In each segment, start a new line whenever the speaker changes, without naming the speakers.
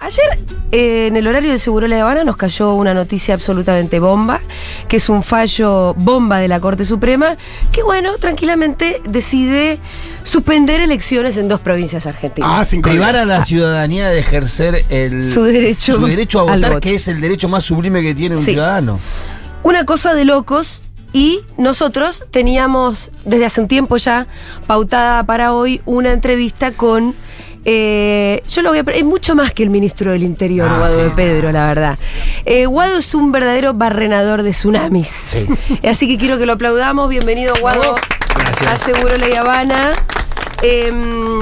ayer en el horario de Segurola y Habana nos cayó una noticia absolutamente bomba, que es un fallo bomba de la Corte Suprema, que bueno, tranquilamente decide suspender elecciones en 2 provincias argentinas.
Privar a la ciudadanía de ejercer su derecho a votar, que es el derecho más sublime que tiene un ciudadano.
Una cosa de locos. Y nosotros teníamos desde hace un tiempo ya pautada para hoy una entrevista con... yo lo voy a... Es mucho más que el ministro del Interior, Guado de Pedro, la verdad. Guado es un verdadero barrenador de tsunamis. Sí. Así que quiero que lo aplaudamos. Bienvenido, Guado. Gracias. A Segurola y Habana.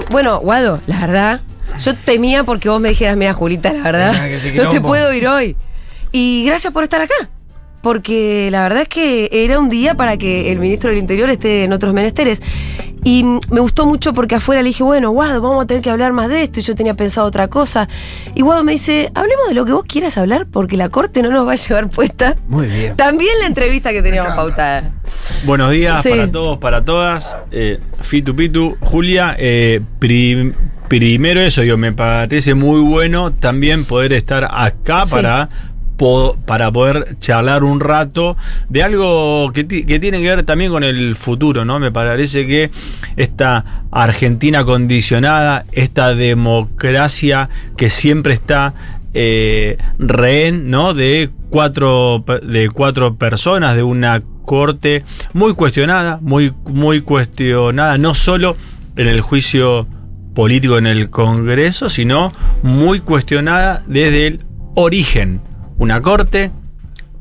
Bueno, Guado, la verdad, yo temía porque vos me dijeras, mira, Julita, la verdad, no te puedo ir hoy. Y gracias por estar acá. Porque la verdad es que era un día para que el ministro del Interior esté en otros menesteres. Y me gustó mucho porque afuera le dije, bueno, Guado, vamos a tener que hablar más de esto. Y yo tenía pensado otra cosa. Y Guado me dice, hablemos de lo que vos quieras hablar porque la Corte no nos va a llevar puesta. Muy bien. También la entrevista que teníamos pautada.
Buenos días para todos, para todas. Fitu Pitu, Julia. Primero eso, me parece muy bueno también poder estar acá para poder charlar un rato de algo que tiene que ver también con el futuro, ¿no? Me parece que esta Argentina condicionada, esta democracia que siempre está rehén, ¿no? de cuatro personas, de una corte muy cuestionada, muy cuestionada, no solo en el juicio político en el Congreso, sino muy cuestionada desde el origen. Una corte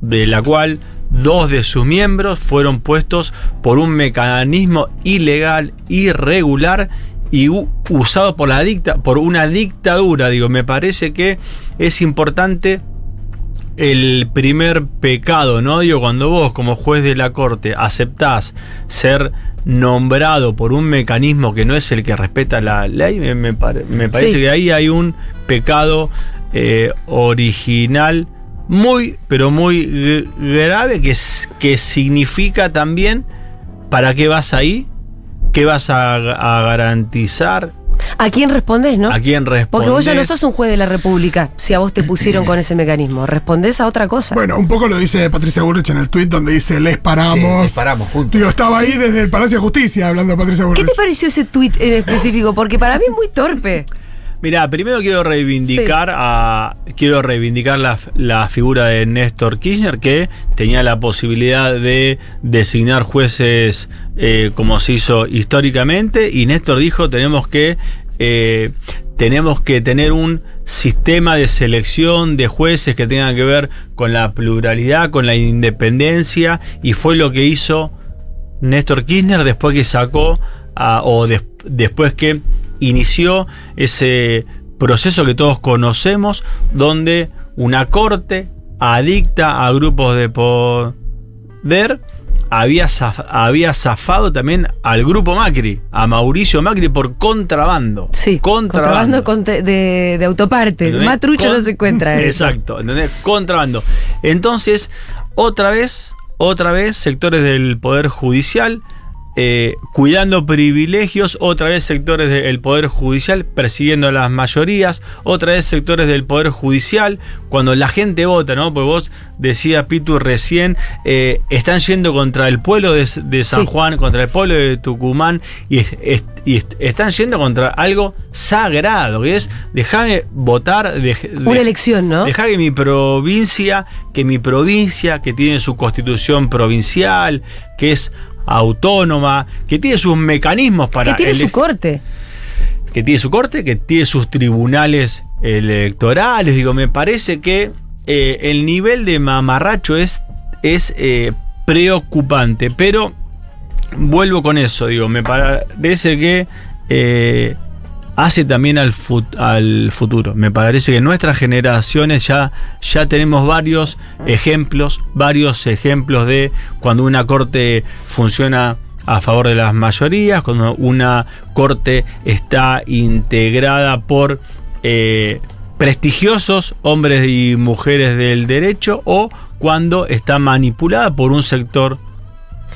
de la cual 2 de sus miembros fueron puestos por un mecanismo ilegal, irregular y usado por una dictadura. Me parece que es importante el primer pecado, ¿no? Cuando vos como juez de la corte aceptás ser nombrado por un mecanismo que no es el que respeta la ley, me parece que ahí hay un pecado original pero muy grave, que significa también para qué vas ahí, qué vas a garantizar.
¿A quién respondés, no?
¿A quién respondés?
Porque vos ya no sos un juez de la República, si a vos te pusieron con ese mecanismo. Respondés a otra cosa.
Bueno, un poco lo dice Patricia Bullrich en el tuit, donde dice, les paramos juntos. Estaba ahí desde el Palacio de Justicia hablando de Patricia Bullrich.
¿Qué te pareció ese tuit en específico? Porque para mí es muy torpe.
Mirá, primero quiero reivindicar la figura de Néstor Kirchner, que tenía la posibilidad de designar jueces como se hizo históricamente, y Néstor dijo tenemos que tener un sistema de selección de jueces que tenga que ver con la pluralidad, con la independencia, y fue lo que hizo Néstor Kirchner después que sacó después que inició ese proceso que todos conocemos, donde una corte adicta a grupos de poder había zafado también al grupo Macri, a Mauricio Macri, por contrabando.
Sí, contrabando de autopartes. Más trucho no se encuentra.
Exacto, ¿entendés? Contrabando. Entonces, otra vez, sectores del Poder Judicial cuidando privilegios, otra vez sectores del Poder Judicial persiguiendo a las mayorías, otra vez sectores del Poder Judicial cuando la gente vota, ¿no? Porque vos decías, Pitu, recién, están yendo contra el pueblo de San Juan, contra el pueblo de Tucumán, y están yendo contra algo sagrado, que es dejarme votar,
una elección, ¿no?
Dejar que mi provincia, que tiene su constitución provincial, que es autónoma, que tiene sus mecanismos para...
Que tiene su corte.
Que tiene su corte, que tiene sus tribunales electorales. Me parece que el nivel de mamarracho es preocupante, pero vuelvo con eso, me parece que hace también al futuro. Me parece que nuestras generaciones ya tenemos varios ejemplos de cuando una corte funciona a favor de las mayorías, cuando una corte está integrada por prestigiosos hombres y mujeres del derecho, o cuando está manipulada por un sector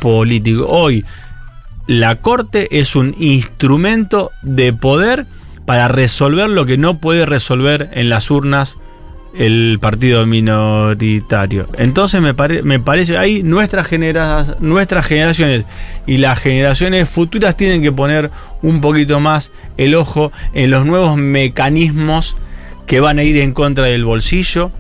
político. Hoy la Corte es un instrumento de poder para resolver lo que no puede resolver en las urnas el partido minoritario. Entonces me parece ahí nuestras generaciones y las generaciones futuras tienen que poner un poquito más el ojo en los nuevos mecanismos que van a ir en contra del bolsillo,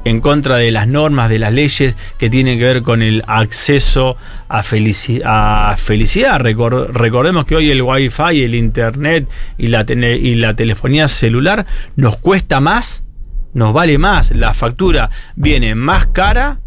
en contra de las normas, de las leyes que tienen que ver con el acceso a felicidad. Recordemos que hoy el Wi-Fi, el internet y la telefonía celular nos cuesta más, nos vale más. La factura viene más cara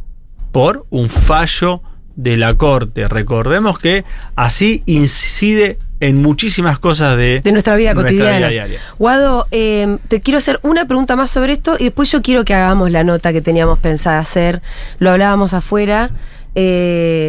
por un fallo de la Corte. Recordemos que así incide en muchísimas cosas de
nuestra vida cotidiana. Diaria. Guado, te quiero hacer una pregunta más sobre esto y después yo quiero que hagamos la nota que teníamos pensada hacer. Lo hablábamos afuera.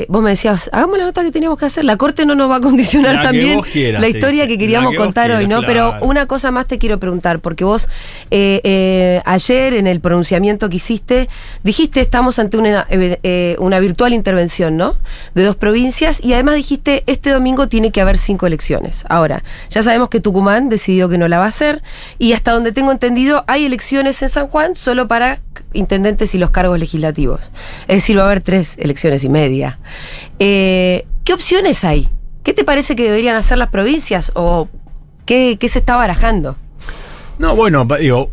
Vos me decías, hagamos la nota que teníamos que hacer. La Corte no nos va a condicionar también la historia que queríamos contar hoy, ¿no? Claro. Pero una cosa más te quiero preguntar, porque vos ayer en el pronunciamiento que hiciste, dijiste estamos ante una virtual intervención, ¿no? De 2 provincias y además dijiste este domingo tiene que haber 5 elecciones. Ahora, ya sabemos que Tucumán decidió que no la va a hacer y hasta donde tengo entendido hay elecciones en San Juan solo para intendentes y los cargos legislativos. Es decir, va a haber 3 elecciones y media. ¿Qué opciones hay? ¿Qué te parece que deberían hacer las provincias? ¿O qué se está barajando?
No, bueno, digo,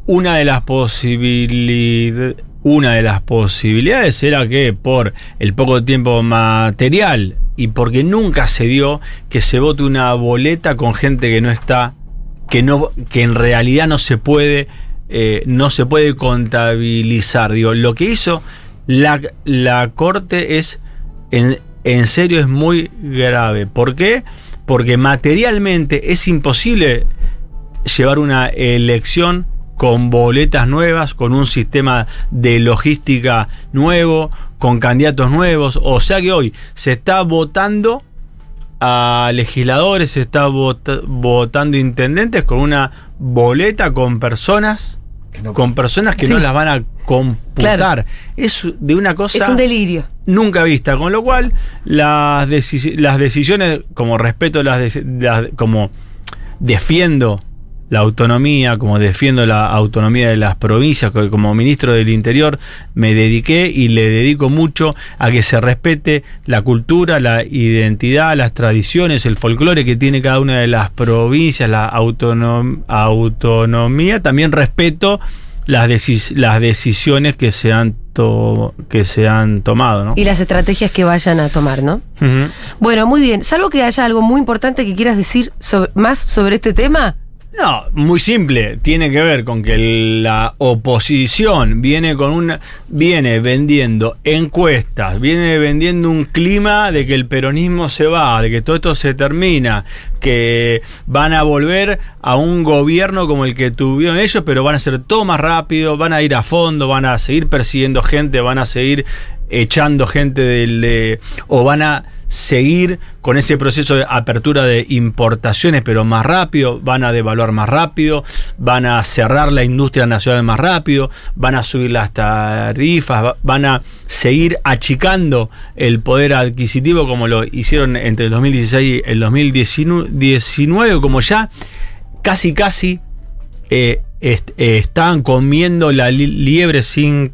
una de las posibilidades era que por el poco tiempo material y porque nunca se dio que se vote una boleta con gente que no está, que en realidad no se puede contabilizar. Digo, lo que hizo la Corte es, en serio, es muy grave. ¿Por qué? Porque materialmente es imposible llevar una elección con boletas nuevas, con un sistema de logística nuevo, con candidatos nuevos. O sea que hoy se está votando a legisladores, se está votando intendentes con una boleta con personas que sí, no las van a computar. Claro. Es de una cosa...
Es un delirio.
Nunca vista. Con lo cual, las decisiones, como respeto, como defiendo la autonomía, como defiendo la autonomía de las provincias, como ministro del Interior me dediqué y le dedico mucho a que se respete la cultura, la identidad, las tradiciones, el folclore que tiene cada una de las provincias, la autonomía. También respeto las decisiones que se han tomado, ¿no?
Y las estrategias que vayan a tomar, ¿no? Uh-huh. Bueno, muy bien. Salvo que haya algo muy importante que quieras decir más sobre este tema.
No, muy simple. Tiene que ver con que la oposición viene vendiendo encuestas, viene vendiendo un clima de que el peronismo se va, de que todo esto se termina, que van a volver a un gobierno como el que tuvieron ellos, pero van a hacer todo más rápido, van a ir a fondo, van a seguir persiguiendo gente, van a seguir echando gente o van a seguir con ese proceso de apertura de importaciones, pero más rápido, van a devaluar más rápido, van a cerrar la industria nacional más rápido, van a subir las tarifas, van a seguir achicando el poder adquisitivo como lo hicieron entre el 2016 y el 2019, como ya casi estaban comiendo la liebre sin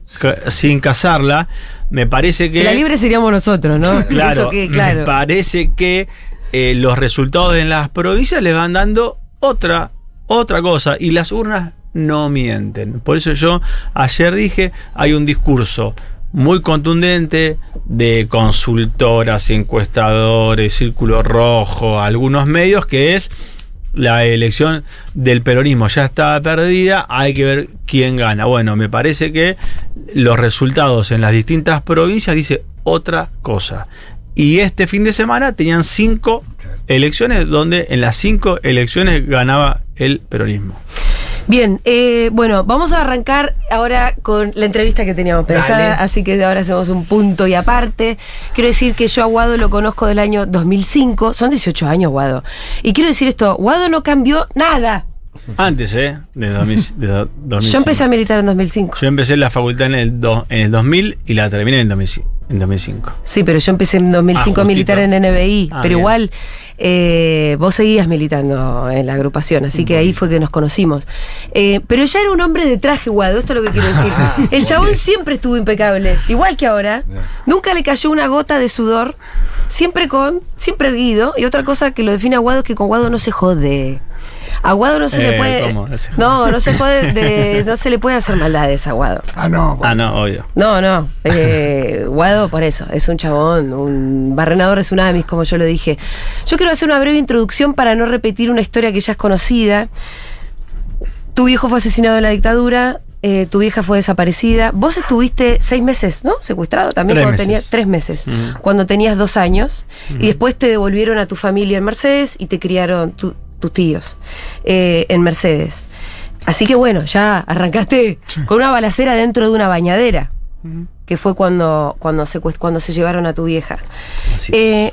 cazarla. Me parece que...
La liebre seríamos nosotros, ¿no?
Claro, me parece que los resultados en las provincias les van dando otra cosa, y las urnas no mienten. Por eso yo ayer dije, hay un discurso muy contundente de consultoras, encuestadores, Círculo Rojo, algunos medios, que es: la elección del peronismo ya está perdida, hay que ver quién gana. Bueno, me parece que los resultados en las distintas provincias dice otra cosa. Y este fin de semana tenían 5 elecciones donde en las 5 elecciones ganaba el peronismo.
Bien, bueno, vamos a arrancar ahora con la entrevista que teníamos pensada. Dale. Así que ahora hacemos un punto y aparte. Quiero decir que yo a Guado lo conozco del año 2005, son 18 años, Guado. Y quiero decir esto, Guado no cambió nada.
Antes, de 2005.
Yo empecé a militar en 2005.
Yo empecé la facultad en el 2000 y la terminé en el En 2005.
Sí, pero yo empecé en 2005 a militar en NBI, pero bien. Igual vos seguías militando en la agrupación, así que ahí fue que nos conocimos. Pero ya era un hombre de traje, Guado, esto es lo que quiero decir. El chabón siempre estuvo impecable, igual que ahora. Nunca le cayó una gota de sudor, siempre erguido. Y otra cosa que lo define a Guado es que con Guado no se jode. A Guado no se le puede. ¿Cómo? No se jode, no se le puede hacer maldades a Guado.
No, obvio.
No. Guado, por eso, es un chabón, un barrenador de tsunamis, como yo lo dije. Yo quiero hacer una breve introducción para no repetir una historia que ya es conocida. Tu hijo fue asesinado en la dictadura, tu vieja fue desaparecida. Vos estuviste 6 meses, ¿no? Secuestrado también cuando tenías 3 meses, cuando tenías 2 años. Y después te devolvieron a tu familia en Mercedes y te criaron tus tíos en Mercedes. Así que bueno, ya arrancaste con una balacera dentro de una bañadera, que fue cuando se llevaron a tu vieja.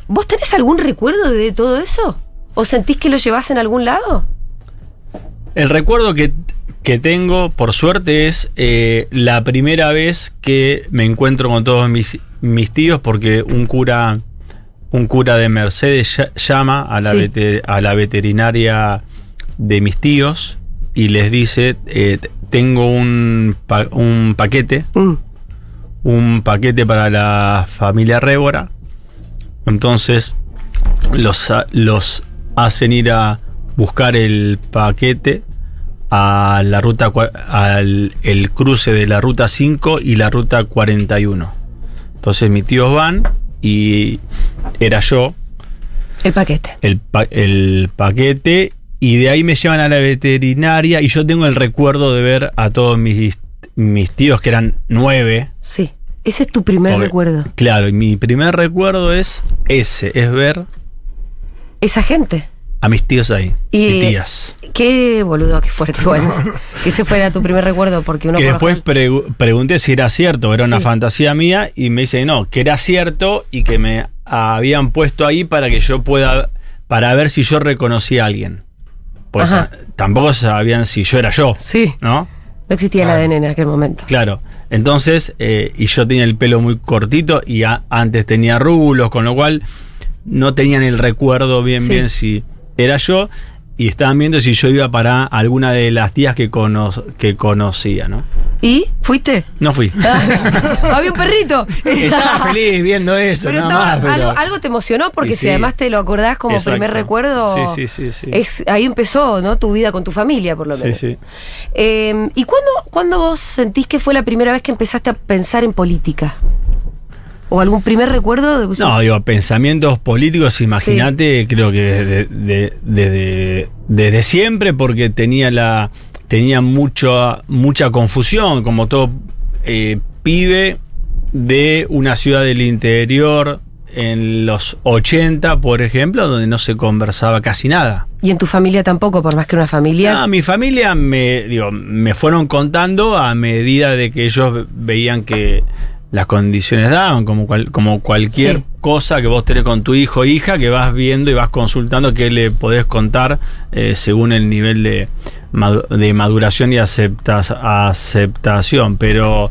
¿Vos tenés algún recuerdo de todo eso? ¿O sentís que lo llevás en algún lado?
El recuerdo que tengo, por suerte, es la primera vez que me encuentro con todos mis tíos, porque un cura de Mercedes llama a la veterinaria de mis tíos y les dice, tengo un paquete, un paquete para la familia Révora. Entonces los hacen ir a buscar el paquete a la ruta, el cruce de la ruta 5 y la ruta 41. Entonces mis tíos van y era yo.
El paquete.
El paquete, y de ahí me llevan a la veterinaria y yo tengo el recuerdo de ver a todos mis tíos, que eran 9.
Sí, ese es tu primer recuerdo.
Claro, y mi primer recuerdo es ver
esa gente.
A mis tíos ahí, mis tías.
Qué boludo, qué fuerte. Bueno, que ese fuera tu primer recuerdo, porque uno...
Que después pregunté si era cierto, era una fantasía mía, y me dice no, que era cierto y que me habían puesto ahí para que yo para ver si yo reconocía a alguien. Pues tampoco sabían si yo era yo.
Sí.
¿No?
No existía el ADN en aquel momento.
Claro. Entonces, y yo tenía el pelo muy cortito y antes tenía rulos, con lo cual no tenían el recuerdo bien si era yo, y estaban viendo si yo iba para alguna de las tías que conocía, ¿no?
¿Y? ¿Fuiste?
No fui.
Había un perrito.
Estaba feliz viendo eso,
pero
nada más. Pero...
Algo te emocionó, porque si además te lo acordás como primer recuerdo.
Sí.
Ahí empezó, ¿no? Tu vida con tu familia, por lo menos.
Sí.
¿Y cuándo vos sentís que fue la primera vez que empezaste a pensar en política? ¿O algún primer recuerdo?
No, digo, pensamientos políticos, imagínate, creo que desde siempre, porque tenía mucha confusión, como todo pibe de una ciudad del interior en los 80, por ejemplo, donde no se conversaba casi nada.
¿Y en tu familia tampoco, por más que una familia?
No, mi familia me fueron contando a medida de que ellos veían que las condiciones daban, como cualquier cosa que vos tenés con tu hijo o hija, que vas viendo y vas consultando qué le podés contar según el nivel de maduración y aceptación. Pero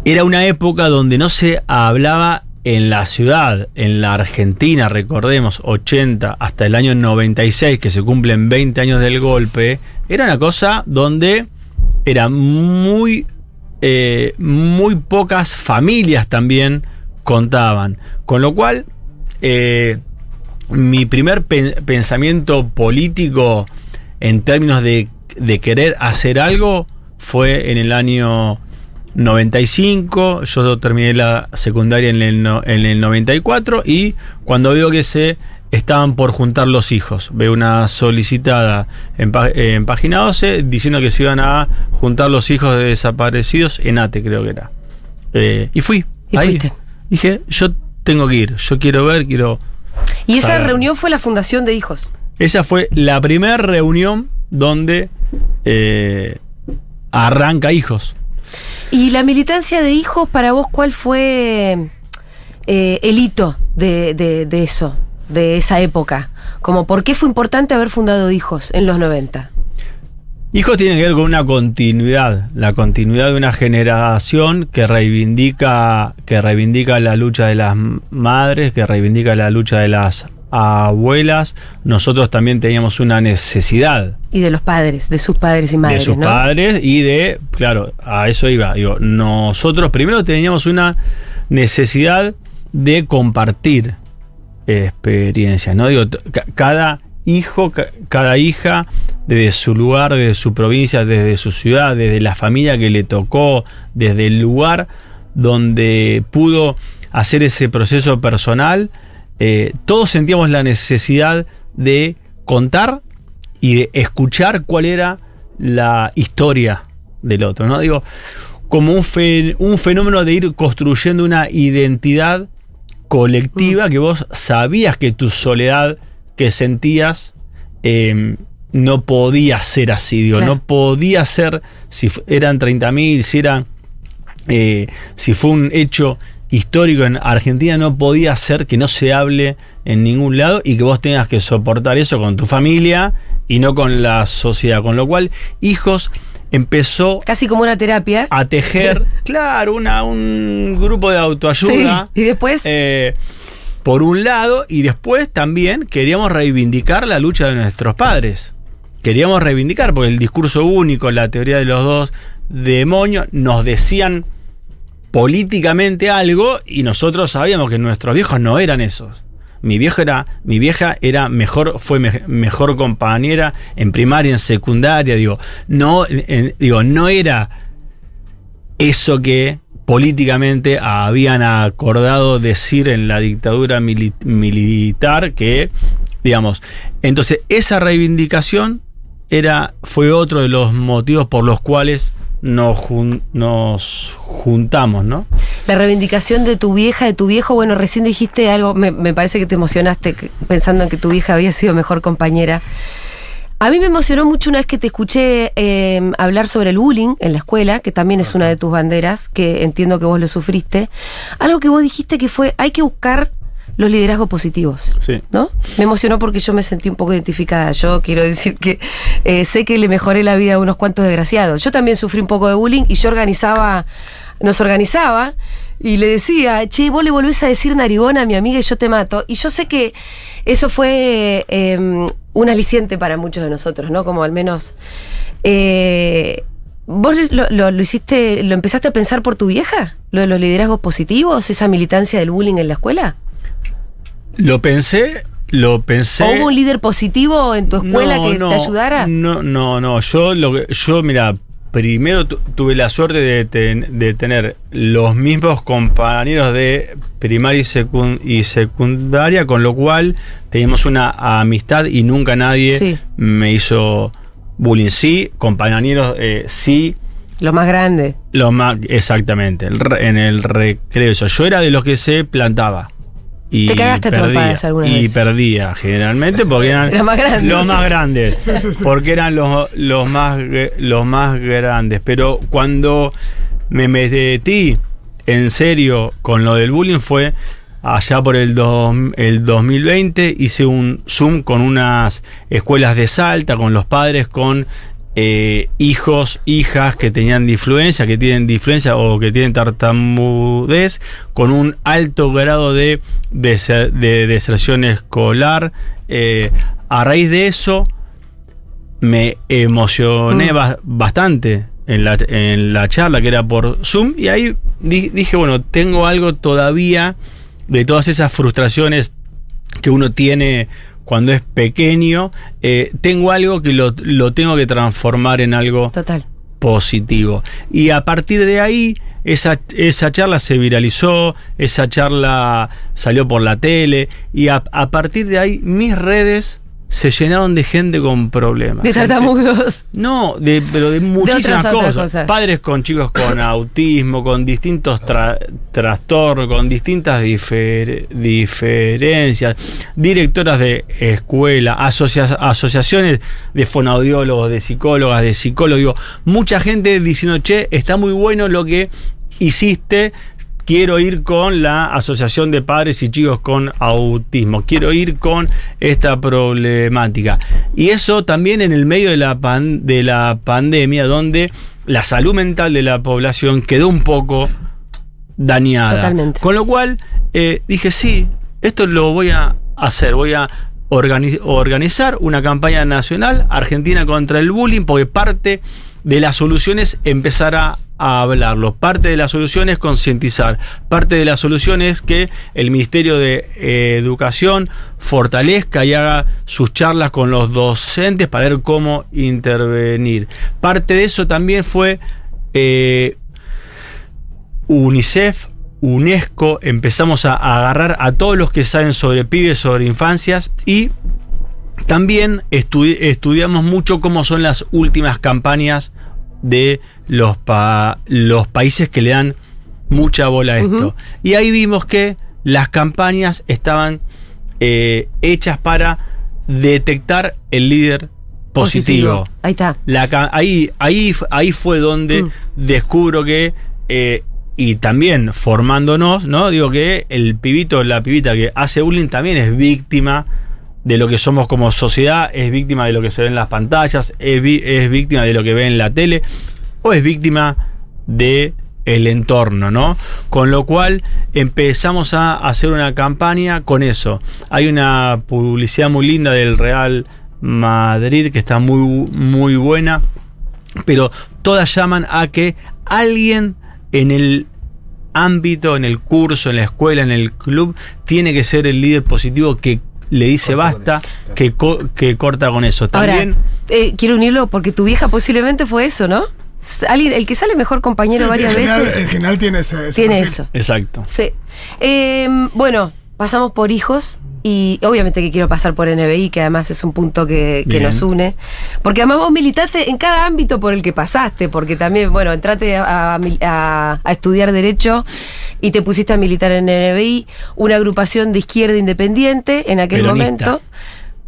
era una época donde no se hablaba en la ciudad, en la Argentina, recordemos, 80 hasta el año 96, que se cumplen 20 años del golpe. Era una cosa donde era muy pocas familias también contaban, con lo cual mi primer pensamiento político en términos de querer hacer algo fue en el año 95. Yo terminé la secundaria en el 94, y cuando veo que se estaban por juntar los hijos, veo una solicitada en página 12 diciendo que se iban a juntar los hijos de desaparecidos en ATE, creo que era. Y fui.
¿Y
ahí
fuiste?
Dije, yo tengo que ir, yo quiero ver, quiero...
¿Y esa reunión fue la fundación de hijos?
Esa fue la primera reunión donde arranca Hijos.
¿Y la militancia de hijos, para vos, cuál fue el hito de eso, de esa época? Como, ¿por qué fue importante haber fundado Hijos en los 90?
Hijos tiene que ver con una continuidad, la continuidad de una generación que reivindica la lucha de las madres, que reivindica la lucha de las abuelas. Nosotros también teníamos una necesidad.
Y de los padres, de sus padres y madres,
de sus padres y de, claro, a eso iba. Digo, nosotros primero teníamos una necesidad de compartir experiencias, ¿no? Digo, cada hijo, cada hija, desde su lugar, desde su provincia, desde su ciudad, desde la familia que le tocó, desde el lugar donde pudo hacer ese proceso personal, todos sentíamos la necesidad de contar y de escuchar cuál era la historia del otro, ¿no? Digo, como un fenómeno de ir construyendo una identidad colectiva que vos sabías que tu soledad que sentías no podía ser así, digo, claro. No podía ser, si eran 30.000, si fue un hecho histórico en Argentina, no podía ser que no se hable en ningún lado y que vos tengas que soportar eso con tu familia y no con la sociedad, con lo cual Hijos empezó
casi como una terapia
a tejer, claro, un grupo de autoayuda.
Sí, y después
por un lado, y después también queríamos reivindicar la lucha de nuestros padres. Queríamos reivindicar, porque el discurso único, la teoría de los dos demonios, nos decían políticamente algo y nosotros sabíamos que nuestros viejos no eran esos. Mi vieja era mejor compañera en primaria, en secundaria, no era eso que políticamente habían acordado decir en la dictadura militar, que, digamos, entonces esa reivindicación fue otro de los motivos por los cuales nos juntamos, ¿no?
La reivindicación de tu vieja, de tu viejo, bueno, recién dijiste algo, me parece que te emocionaste pensando en que tu vieja había sido mejor compañera. A mí me emocionó mucho una vez que te escuché hablar sobre el bullying en la escuela, que también es una de tus banderas, que entiendo que vos lo sufriste. Algo que vos dijiste que fue, hay que buscar los liderazgos positivos,
sí,
¿no? Me emocionó porque yo me sentí un poco identificada. Yo quiero decir que sé que le mejoré la vida a unos cuantos desgraciados. Yo también sufrí un poco de bullying y yo nos organizaba y le decía, che, vos le volvés a decir narigona a mi amiga y yo te mato. Y yo sé que eso fue un aliciente para muchos de nosotros, ¿no? Como al menos vos lo hiciste, lo empezaste a pensar por tu vieja, lo de los liderazgos positivos, esa militancia del bullying en la escuela.
Lo pensé.
¿O hubo un líder positivo en tu escuela que te ayudara?
No. Yo mira, primero tuve la suerte de tener los mismos compañeros de primaria y secundaria, con lo cual teníamos una amistad y nunca nadie me hizo bullying. Sí, compañeros, sí.
Lo más grande.
Exactamente, en el recreo. Yo era de los que se plantaba. Y
te cagaste a trompadas alguna vez.
Y perdía, generalmente, porque eran los más grandes.
Sí.
Porque eran los más grandes. Pero cuando me metí en serio con lo del bullying fue allá por el 2020. Hice un Zoom con unas escuelas de Salta, con los padres, con hijos, hijas que tienen difluencia o que tienen tartamudez, con un alto grado de deserción escolar. A raíz de eso me emocioné bastante en la charla, que era por Zoom, y ahí dije, bueno, tengo algo todavía de todas esas frustraciones que uno tiene cuando es pequeño, tengo algo que lo tengo que transformar en algo positivo. Y a partir de ahí, esa charla se viralizó, esa charla salió por la tele, y a partir de ahí mis redes se llenaron de gente con problemas.
De tartamudos.
No, pero de muchísimas cosas. Padres con chicos con autismo, con distintos trastornos, con distintas diferencias, directoras de escuela, asociaciones de fonoaudiólogos, de psicólogas, de psicólogos. Mucha gente diciendo, che, está muy bueno lo que hiciste, quiero ir con la Asociación de Padres y Chicos con Autismo, quiero ir con esta problemática. Y eso también en el medio de la pandemia, donde la salud mental de la población quedó un poco dañada.
Totalmente.
Con lo cual dije, sí, esto lo voy a hacer, voy a organizar una campaña nacional, Argentina contra el bullying, porque parte de la solución es empezar a hablarlo, parte de la solución es concientizar, parte de la solución es que el Ministerio de Educación fortalezca y haga sus charlas con los docentes para ver cómo intervenir. Parte de eso también fue UNICEF, UNESCO, empezamos a agarrar a todos los que saben sobre pibes, sobre infancias, y también estudiamos mucho cómo son las últimas campañas de los países que le dan mucha bola a esto. Y ahí vimos que las campañas estaban hechas para detectar el líder positivo.
Ahí está.
Ahí fue donde descubro que y también formándonos, ¿no? Digo que el pibito o la pibita que hace bullying también es víctima de lo que somos como sociedad, es víctima de lo que se ve en las pantallas, es víctima de lo que ve en la tele, o es víctima de el entorno, ¿no? Con lo cual empezamos a hacer una campaña con eso. Hay una publicidad muy linda del Real Madrid que está muy, muy buena, pero todas llaman a que alguien en el ámbito, en el curso, en la escuela, en el club, tiene que ser el líder positivo que le dice basta, que corta con eso. También.
Ahora, quiero unirlo porque tu vieja posiblemente fue eso, ¿no? Alguien, el que sale mejor compañero varias veces.
En general tiene ese
tiene eso.
Exacto.
Sí. Bueno, pasamos por hijos. Y obviamente que quiero pasar por NBI, que además es un punto que nos une. Porque además vos militaste en cada ámbito por el que pasaste, porque también, bueno, entraste a estudiar Derecho y te pusiste a militar en NBI, una agrupación de izquierda independiente en aquel momento.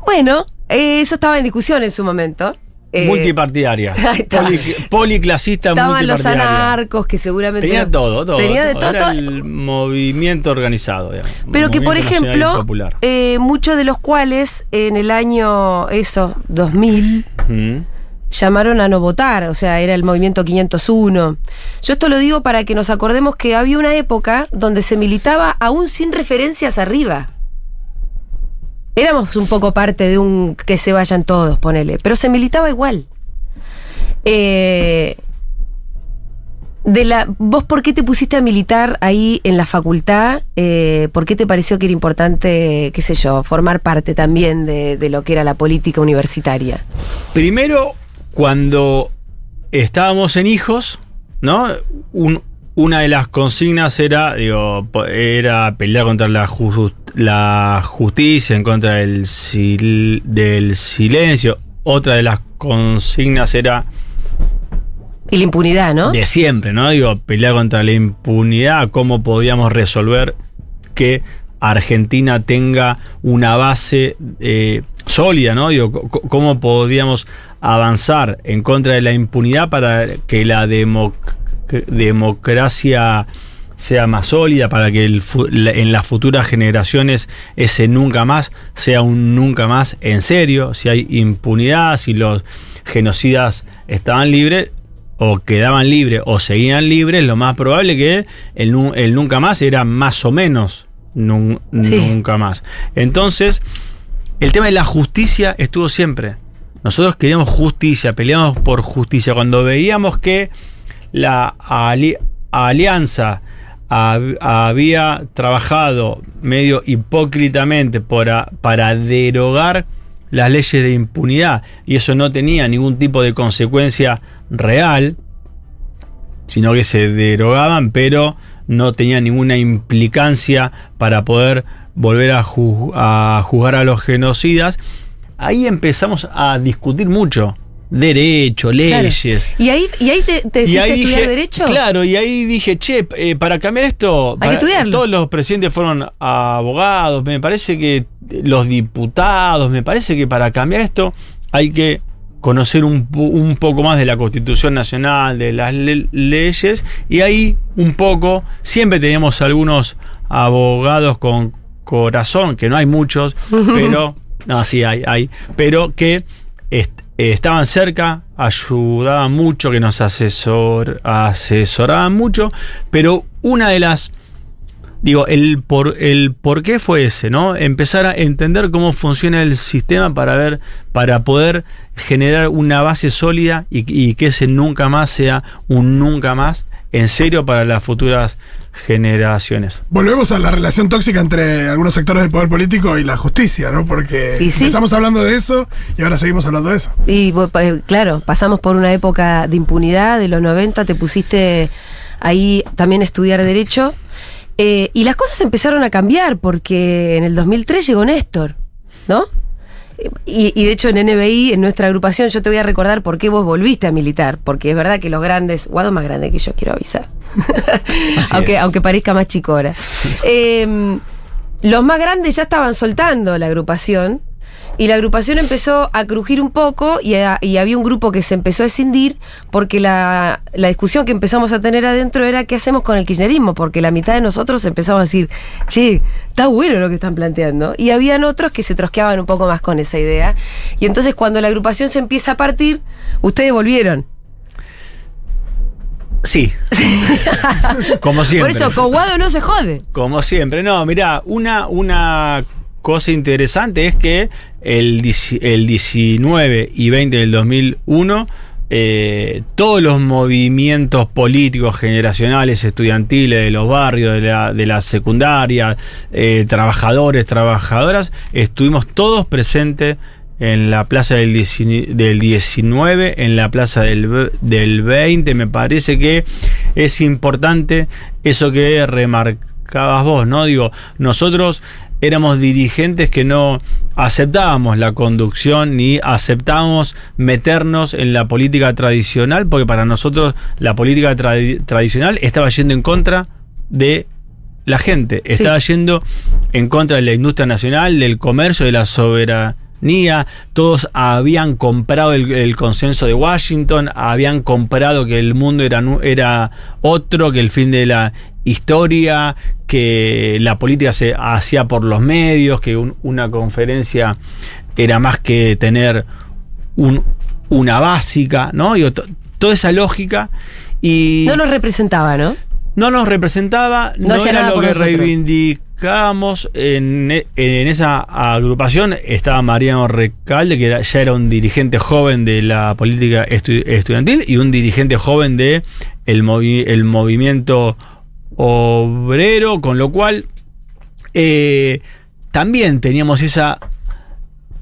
Bueno, eso estaba en discusión en su momento.
Multipartidaria. Policlasista,
estaban
multipartidaria.
Los anarcos, que seguramente
tenía todo.
Tenía de todo.
Era el movimiento organizado.
Pero que, por ejemplo, muchos de los cuales en el año 2000 llamaron a no votar, o sea, era el movimiento 501. Yo esto lo digo para que nos acordemos que había una época donde se militaba aún sin referencias arriba. Éramos un poco parte de un que se vayan todos, ponele. Pero se militaba igual. ¿Vos por qué te pusiste a militar ahí en la facultad? ¿Por qué te pareció que era importante, qué sé yo, formar parte también de lo que era la política universitaria?
Primero, cuando estábamos en Hijos, ¿no? Una de las consignas era pelear contra la justicia, en contra del silencio. Otra de las consignas era...
Y la impunidad, ¿no?
De siempre, ¿no? Pelear contra la impunidad, cómo podíamos resolver que Argentina tenga una base sólida, ¿no? Cómo podíamos avanzar en contra de la impunidad para que la democracia sea más sólida, para que en las futuras generaciones ese nunca más sea un nunca más en serio. Si hay impunidad, si los genocidas estaban libres o quedaban libres o seguían libres, lo más probable que el nunca más era más o menos nunca más. Entonces, el tema de la justicia estuvo siempre. Nosotros queríamos justicia, peleamos por justicia. Cuando veíamos que la alianza había trabajado medio hipócritamente para derogar las leyes de impunidad, y eso no tenía ningún tipo de consecuencia real, sino que se derogaban, pero no tenía ninguna implicancia para poder volver a juzgar a los genocidas. Ahí empezamos a discutir mucho. Derecho, leyes.
Claro. ¿Y ahí te decidiste estudiar Derecho?
Claro, y ahí dije, para cambiar esto,
hay que estudiarlo.
Todos los presidentes fueron abogados, me parece que los diputados, me parece que para cambiar esto hay que conocer un poco más de la Constitución Nacional, de las leyes, y ahí un poco, siempre teníamos algunos abogados con corazón, que no hay muchos, pero, no, sí hay, pero que estaban cerca, ayudaban mucho, que nos asesoraban mucho, pero una de las... el por qué fue ese, ¿no? Empezar a entender cómo funciona el sistema para poder generar una base sólida y que ese nunca más sea un nunca más en serio para las futuras generaciones.
Volvemos a la relación tóxica entre algunos sectores del poder político y la justicia, ¿no? Porque empezamos hablando de eso y ahora seguimos hablando de eso.
Y claro, pasamos por una época de impunidad, de los 90, te pusiste ahí también a estudiar Derecho. Y las cosas empezaron a cambiar porque en el 2003 llegó Néstor, ¿no? Y de hecho en NBI, en nuestra agrupación, yo te voy a recordar por qué vos volviste a militar. Porque es verdad que los grandes, Guado más grande que yo, quiero avisar. aunque parezca más chico ahora. Los más grandes ya estaban soltando la agrupación. Y la agrupación empezó a crujir un poco y había un grupo que se empezó a escindir porque la discusión que empezamos a tener adentro era ¿qué hacemos con el kirchnerismo? Porque la mitad de nosotros empezamos a decir, che, está bueno lo que están planteando. Y habían otros que se trosqueaban un poco más con esa idea. Y entonces cuando la agrupación se empieza a partir, ustedes volvieron.
Sí. Como siempre.
Por eso, con Guado no se jode.
Como siempre. No, mirá, una cosa interesante es que el 19 y 20 del 2001 todos los movimientos políticos generacionales, estudiantiles de los barrios, de la secundaria, trabajadores, trabajadoras, estuvimos todos presentes en la plaza del 19, en la plaza del 20. Me parece que es importante eso que remarcabas vos, ¿no? Digo, nosotros éramos dirigentes que no aceptábamos la conducción ni aceptábamos meternos en la política tradicional, porque para nosotros la política tradicional estaba yendo en contra de la gente, estaba yendo en contra de la industria nacional, del comercio, de la soberanía. Todos habían comprado el consenso de Washington, habían comprado que el mundo era otro, que el fin de la historia, que la política se hacía por los medios, que una conferencia era más que tener una básica, ¿no? Toda esa lógica. Y
no nos representaba, ¿no?
No nos representaba, no era lo que reivindicábamos. En esa agrupación estaba Mariano Recalde, que ya era un dirigente joven de la política estudiantil y un dirigente joven de el movimiento obrero, con lo cual también teníamos esa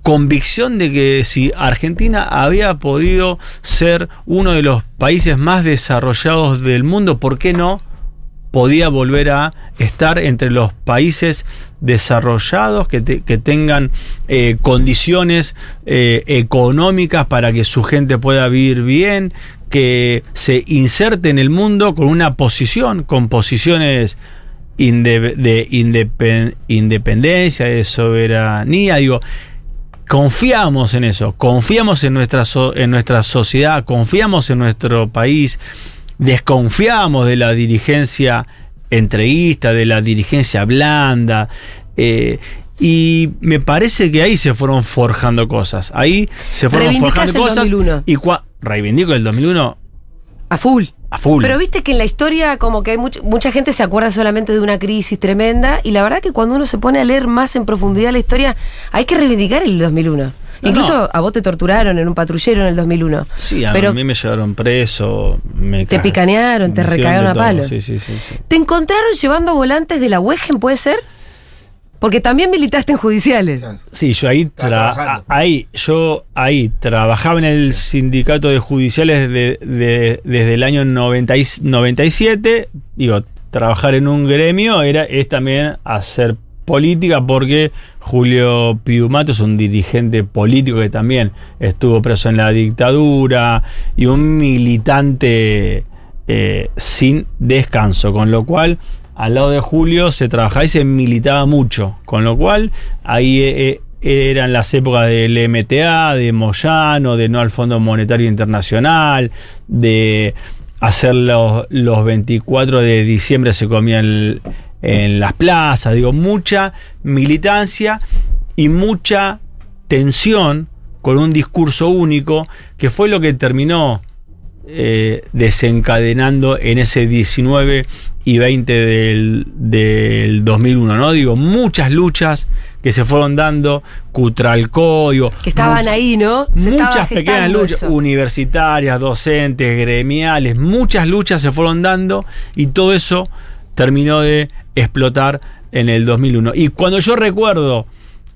convicción de que si Argentina había podido ser uno de los países más desarrollados del mundo, ¿por qué no podía volver a estar entre los países desarrollados que tengan condiciones económicas para que su gente pueda vivir bien, que se inserte en el mundo con una posición, con posiciones de independencia, de soberanía? Digo, confiamos en eso, confiamos en nuestra sociedad, confiamos en nuestro país, desconfiamos de la dirigencia entreguista, de la dirigencia blanda, y me parece que ahí se fueron forjando cosas. Ahí se fueron forjando cosas. 2001. Y reivindico el 2001
a full.
A full.
Pero viste que en la historia como que hay mucha gente se acuerda solamente de una crisis tremenda, y la verdad que cuando uno se pone a leer más en profundidad la historia, hay que reivindicar el 2001. Incluso a vos te torturaron en un patrullero en el 2001.
Sí, a mí me llevaron preso.
Te picanearon, te recagaron a palo.
Sí.
¿Te encontraron llevando volantes de la UEGEN, puede ser? Porque también militaste en judiciales.
Sí, yo ahí trabajaba en el sindicato de judiciales desde el año 97. Digo, trabajar en un gremio es también hacer política, porque Julio Piumato es un dirigente político que también estuvo preso en la dictadura y un militante sin descanso, con lo cual al lado de Julio se trabajaba y se militaba mucho, con lo cual ahí eran las épocas del MTA, de Moyano, de no al Fondo Monetario Internacional, de hacer los 24 de diciembre se comían en las plazas, digo, mucha militancia y mucha tensión con un discurso único, que fue lo que terminó desencadenando en ese 19 y 20 del 2001, ¿no? Digo, muchas luchas que se fueron dando, Cutralcó,
que estaban ahí, ¿no?
Muchas pequeñas luchas universitarias, docentes, gremiales, muchas luchas se fueron dando y todo eso terminó de explotar en el 2001. Y cuando yo recuerdo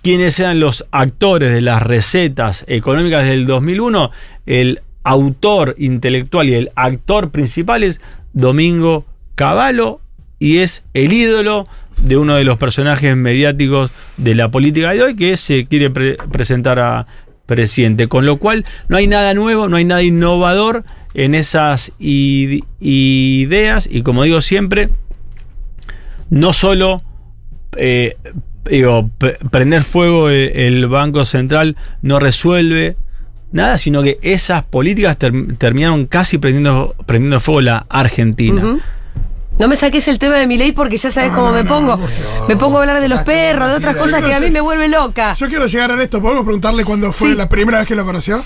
quiénes eran los actores de las recetas económicas del 2001, el autor intelectual y el actor principal es Domingo Cavallo, y es el ídolo de uno de los personajes mediáticos de la política de hoy, que se quiere presentar a presidente, con lo cual no hay nada nuevo, no hay nada innovador en esas ideas, y como digo siempre, no solo prender fuego el Banco Central no resuelve nada, sino que esas políticas terminaron casi prendiendo fuego la Argentina.
Uh-huh. No me saques el tema de Milei porque ya sabes cómo me pongo. Me pongo a hablar de los perros, de otras cosas que a mí me vuelve loca.
Yo quiero llegar a esto. ¿Podemos preguntarle cuándo fue la primera vez que lo conoció?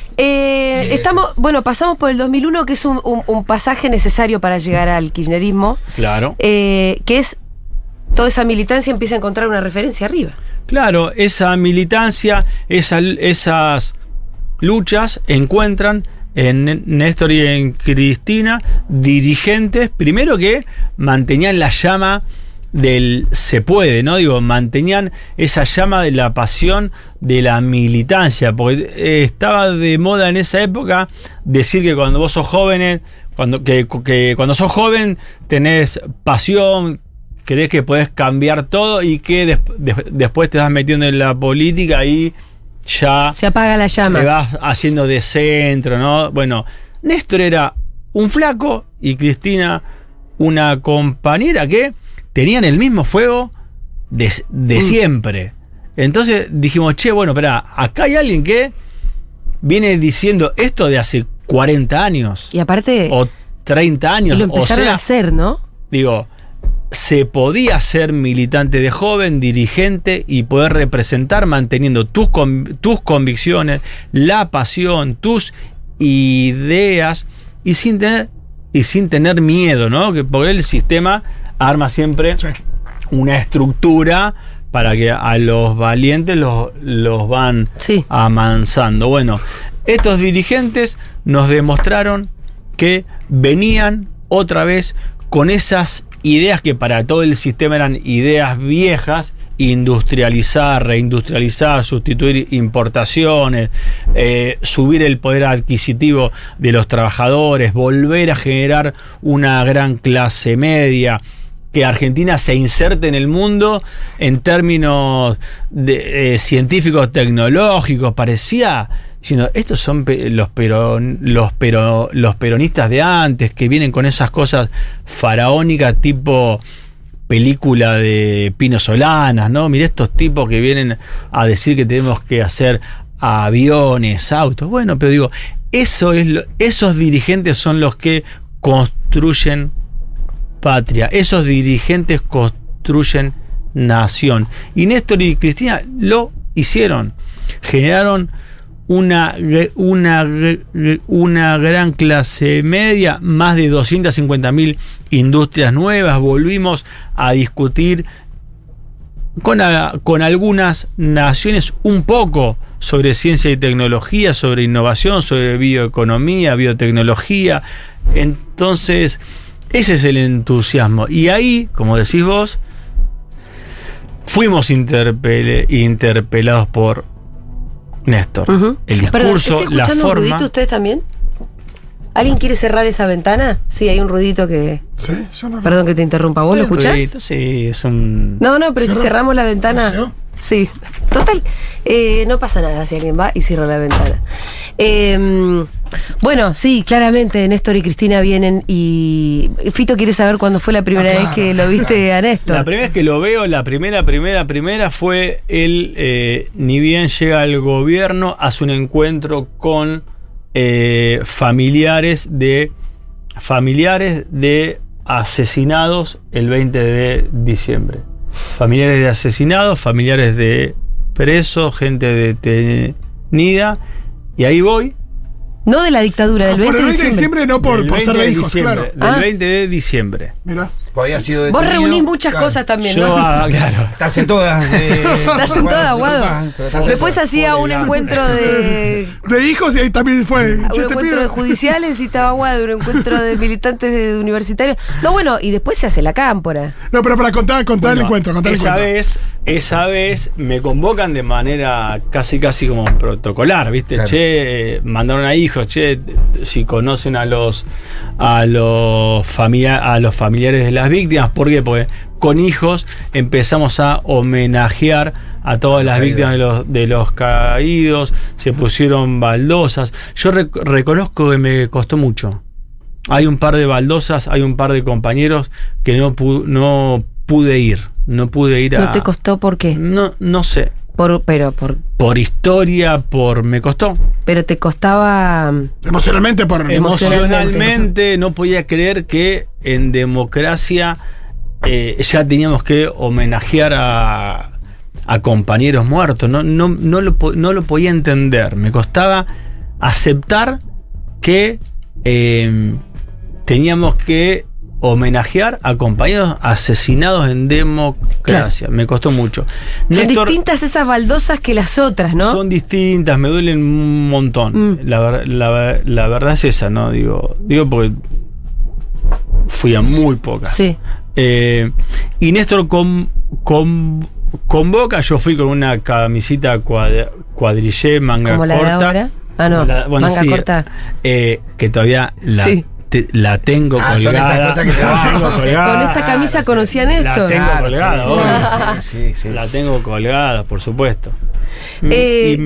Pasamos por el 2001, que es un pasaje necesario para llegar al kirchnerismo.
Claro.
Que es toda esa militancia empieza a encontrar una referencia arriba.
Claro, esa militancia, esas luchas encuentran en Néstor y en Cristina dirigentes, primero, que mantenían la llama del se puede, ¿no? Digo, mantenían esa llama de la pasión de la militancia, porque estaba de moda en esa época decir que cuando vos sos jóvenes, cuando sos joven tenés pasión, crees que podés cambiar todo, y que después te vas metiendo en la política y ya
se apaga la llama,
te vas haciendo de centro, ¿no? Bueno, Néstor era un flaco y Cristina una compañera que tenían el mismo fuego de siempre. Entonces dijimos, bueno, espera, acá hay alguien que viene diciendo esto de hace 40 años.
Y aparte,
o 30 años.
Y lo empezaron a hacer, ¿no?
Digo, se podía ser militante de joven, dirigente, y poder representar manteniendo tus convicciones, la pasión, tus ideas, y sin tener miedo, ¿no? Porque el sistema arma siempre una estructura para que a los valientes los van amansando. Bueno, estos dirigentes nos demostraron que venían otra vez con esas ideas que para todo el sistema eran ideas viejas: industrializar, reindustrializar, sustituir importaciones, subir el poder adquisitivo de los trabajadores, volver a generar una gran clase media, que Argentina se inserte en el mundo en términos científicos, tecnológicos. Parecía, sino estos son los peronistas de antes, que vienen con esas cosas faraónicas tipo película de Pino Solanas, ¿no? Mirá estos tipos que vienen a decir que tenemos que hacer aviones, autos. Bueno, pero digo, esos dirigentes son los que construyen patria, esos dirigentes construyen nación. Y Néstor y Cristina lo hicieron, generaron una gran clase media, más de 250.000 industrias nuevas. Volvimos a discutir con algunas naciones un poco sobre ciencia y tecnología, sobre innovación, sobre bioeconomía, biotecnología. Entonces, ese es el entusiasmo. Y ahí, como decís vos, fuimos interpelados por Néstor. Uh-huh. El discurso,
Perdón,
la forma.
¿Un ruidito ustedes también? ¿Alguien quiere cerrar esa ventana? Sí, hay un ruidito que...
Sí, yo no.
Perdón que te interrumpa. ¿Vos lo escuchás?
Ruidito, sí, es un...
No, pero si cerramos la ventana... Sí, total. No pasa nada si alguien va y cierra la ventana. Bueno, sí, claramente Néstor y Cristina vienen y Fito quiere saber cuándo fue la primera vez que lo viste a Néstor.
La primera vez que lo veo, la primera fue él, ni bien llega al gobierno, hace un encuentro con familiares de asesinados el 20 de diciembre. Familiares de asesinados, familiares de presos, gente detenida, y ahí voy.
No de la dictadura, del 20 de diciembre.
No por ser de hijos, claro.
Del 20 de diciembre.
Mirá.
Había sido detenido.
Vos reunís muchas cosas también, ¿no?
Claro.
Estás en todas.
Estás en todas, Guado. Después hacía un encuentro de
hijos y ahí también fue.
Un encuentro de judiciales y estaba Guado, un encuentro de militantes universitarios. No, bueno, y después se hace la cámpora.
No, pero para contar el encuentro.
Esa vez me convocan de manera casi como protocolar, ¿viste? Claro. Che, mandaron a hijos, che, si conocen a los familiares de las víctimas. ¿Por qué? Porque con hijos empezamos a homenajear a todas las víctimas de los caídos, se pusieron baldosas. Yo reconozco que me costó mucho. Hay un par de baldosas, hay un par de compañeros que no pude ir. No pude ir a...
¿No te costó por qué?
No sé.
Por
historia, me costó.
Pero te costaba...
Emocionalmente no podía creer que en democracia ya teníamos que homenajear a compañeros muertos. No lo podía entender. Me costaba aceptar que teníamos que homenajear a compañeros asesinados en democracia. Claro. Me costó mucho.
Son distintas esas baldosas que las otras, ¿no?
Son distintas, me duelen un montón. La verdad es esa, ¿no? Digo porque fui a muy pocas.
Sí.
Y Néstor convoca, yo fui con una camisita cuadrillé, manga
¿como la
corta.
De ahora? Ah, no, manga corta. Que todavía la tengo colgada. Con esta camisa conocí a Néstor.
La tengo colgada, sí. La tengo colgada, por supuesto. Y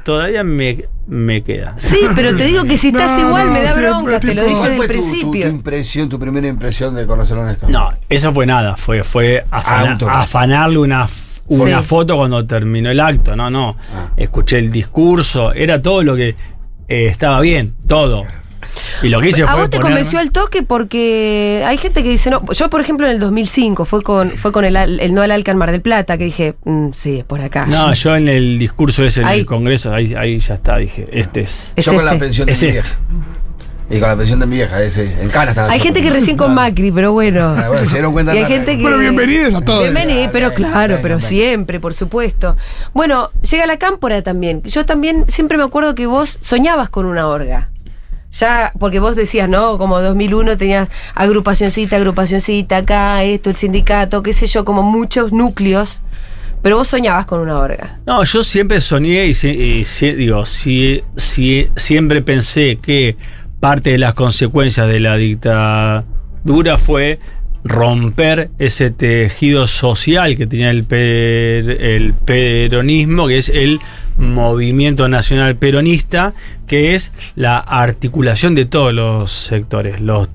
todavía me queda.
Sí, pero te digo que si estás igual me da bronca, te lo dije desde el principio.
Tu primera impresión de conocerlo a Néstor?
No, eso fue nada, fue afanarle una foto cuando terminó el acto. No. Escuché el discurso, era todo lo que estaba bien, todo. Y lo que hice
¿A vos te convenció al toque? Porque hay gente que dice, no, yo por ejemplo en el 2005 fue con el no al Alcan Mar del Plata, que dije, sí, es por acá.
No, yo en el discurso ese en el Congreso, ahí ya está, dije,
yo con la pensión de mi vieja. Y con la pensión de mi vieja, en Cana estaba.
Hay gente que recién con Macri, pero bueno.
Se dieron cuenta.
Y hay gente que...
Bueno, bienvenidos a todos.
Bienvenidos, pero claro, pero siempre, por supuesto. Bueno, llega la cámpora también. Yo también siempre me acuerdo que vos soñabas con una orga. Ya, porque vos decías, ¿no? Como 2001 tenías agrupacioncita, acá, esto, el sindicato, qué sé yo, como muchos núcleos. Pero vos soñabas con una orga.
No, yo siempre soñé y siempre pensé que parte de las consecuencias de la dictadura fue romper ese tejido social que tenía el peronismo, que es el movimiento nacional peronista, que es la articulación de todos los sectores, los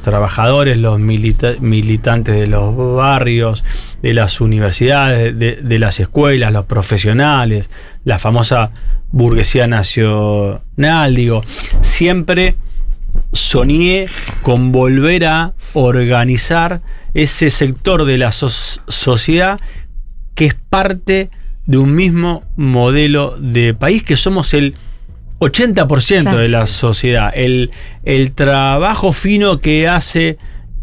trabajadores, los militantes de los barrios, de las universidades, de las escuelas, los profesionales, la famosa burguesía nacional. Siempre soñé con volver a organizar ese sector de la sociedad que es parte de un mismo modelo de país, que somos el 80% de la sociedad. El trabajo fino que hace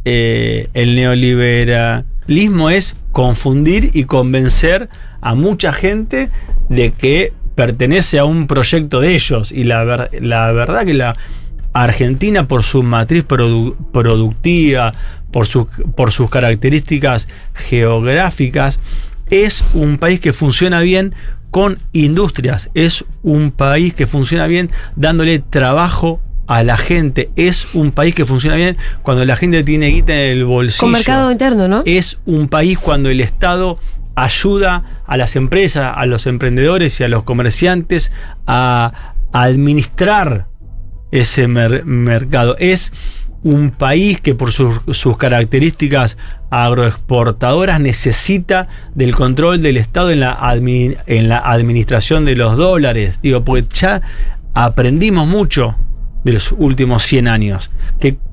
el neoliberalismo es confundir y convencer a mucha gente de que pertenece a un proyecto de ellos. Y la verdad que la Argentina, por su matriz productiva, por sus características geográficas, es un país que funciona bien con industrias, es un país que funciona bien dándole trabajo a la gente, es un país que funciona bien cuando la gente tiene guita en el bolsillo.
Con mercado interno, ¿no?
Es un país cuando el Estado ayuda a las empresas, a los emprendedores y a los comerciantes a administrar ese mercado. Es un país que por sus características agroexportadoras necesita del control del Estado en la administración de los dólares. Digo, porque ya aprendimos mucho de los últimos 100 años.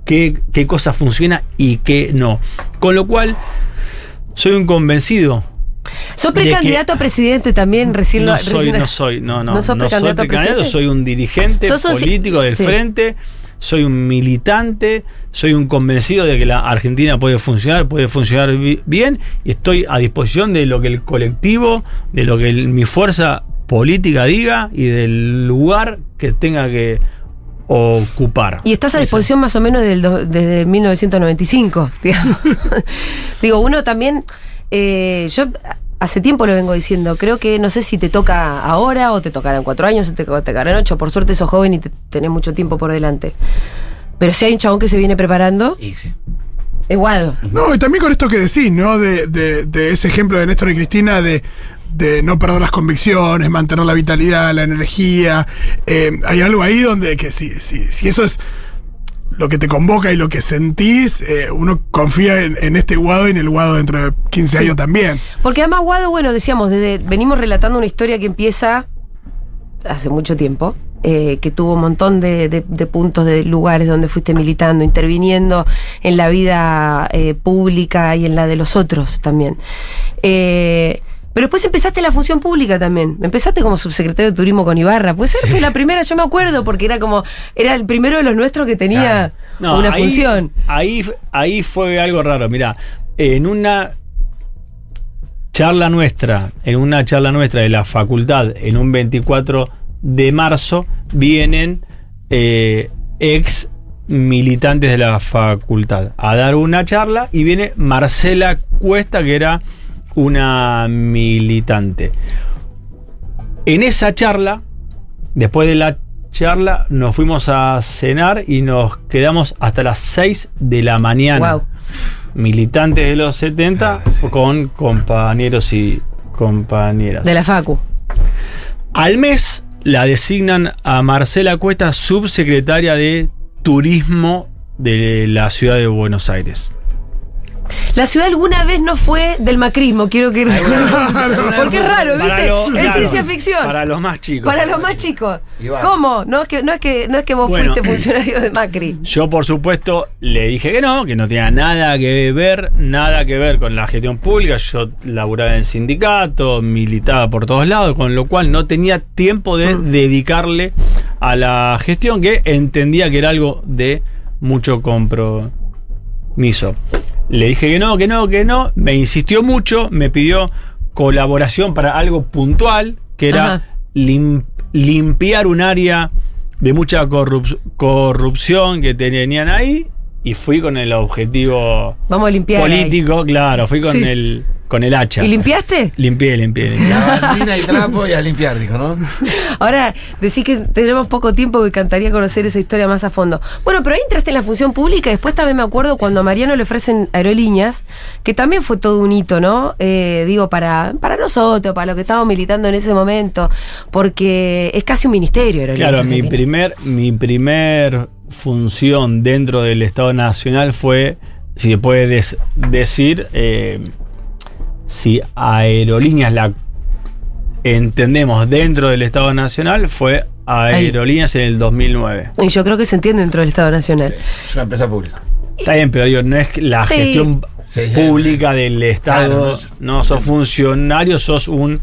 Qué cosa funciona y qué no. Con lo cual, soy un convencido.
¿Sos precandidato a presidente también?
No soy precandidato, soy un dirigente político del frente. Soy un militante, soy un convencido de que la Argentina puede funcionar bien, y estoy a disposición de lo que el colectivo, de lo que mi fuerza política diga y del lugar que tenga que ocupar.
Y estás a disposición más o menos desde 1995, digamos. Digo, uno también, yo hace tiempo lo vengo diciendo, creo que no sé si te toca ahora o te tocarán 4 años o te tocarán 8, por suerte sos joven y tenés mucho tiempo por delante. Pero si hay un chabón que se viene preparando,
sí.
Es Guado.
No, y también con esto que decís, ¿no? De ese ejemplo de Néstor y Cristina de no perder las convicciones, mantener la vitalidad, la energía. Hay algo ahí donde que si eso es lo que te convoca y lo que sentís, uno confía en este Guado y en el Guado dentro de 15 años también.
Porque además Guado, bueno, decíamos, venimos relatando una historia que empieza hace mucho tiempo, que tuvo un montón de puntos, de lugares donde fuiste militando, interviniendo en la vida pública y en la de los otros también. Pero después empezaste la función pública también. Empezaste como subsecretario de Turismo con Ibarra. Puede ser que la primera, yo me acuerdo, porque era el primero de los nuestros que tenía una función.
Ahí fue algo raro. Mirá, en una charla nuestra de la facultad, en un 24 de marzo, vienen ex militantes de la facultad a dar una charla, y viene Marcela Cuesta, que era una militante. En esa charla, después de la charla, nos fuimos a cenar y nos quedamos hasta las 6 de la mañana.
Wow.
Militantes de los 70 con compañeros y compañeras.
De la Facu.
Al mes la designan a Marcela Cuesta subsecretaria de Turismo de la ciudad de Buenos Aires.
La ciudad alguna vez no fue del macrismo, quiero que recuerdes. Porque es raro, ¿viste? Es ciencia ficción.
Para los más chicos.
Para los más chicos. ¿Cómo? No es que vos fuiste funcionario de Macri.
Yo, por supuesto, le dije que no tenía nada que ver con la gestión pública. Yo laburaba en sindicato, militaba por todos lados, con lo cual no tenía tiempo de dedicarle a la gestión, que entendía que era algo de mucho compromiso. Le dije que no, me insistió mucho, me pidió colaboración para algo puntual, que era limpiar un área de mucha corrupción que tenían ahí, y fui con el objetivo político, claro, fui con el hacha.
¿Y limpiaste?
Limpié.
La bandina y trapo y a limpiar, dijo, ¿no?
Ahora, decís que tenemos poco tiempo, me encantaría conocer esa historia más a fondo. Bueno, pero ahí entraste en la función pública, y después también me acuerdo cuando a Mariano le ofrecen Aerolíneas, que también fue todo un hito, ¿no? Digo, para nosotros, para los que estábamos militando en ese momento, porque es casi un ministerio Aerolíneas.
Claro, mi primer función dentro del Estado Nacional fue, si se puede decir, si Aerolíneas la entendemos dentro del Estado Nacional, fue Aerolíneas en el 2009.
Y yo creo que se entiende dentro del Estado Nacional.
Es una empresa pública.
Está bien, pero digo, no es la gestión pública del Estado. Claro, no sos funcionario, sos un...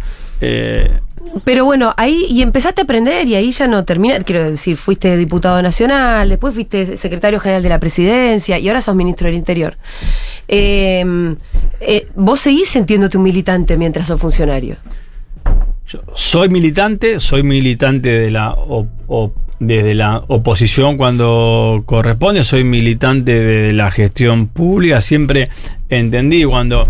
Pero bueno, ahí y empezaste a aprender, y ahí ya no termina. Quiero decir, fuiste diputado nacional, después fuiste secretario general de la presidencia y ahora sos ministro del Interior. ¿Vos seguís sintiéndote un militante mientras sos funcionario?
Yo soy militante de desde la oposición cuando corresponde, soy militante de la gestión pública. Siempre entendí, cuando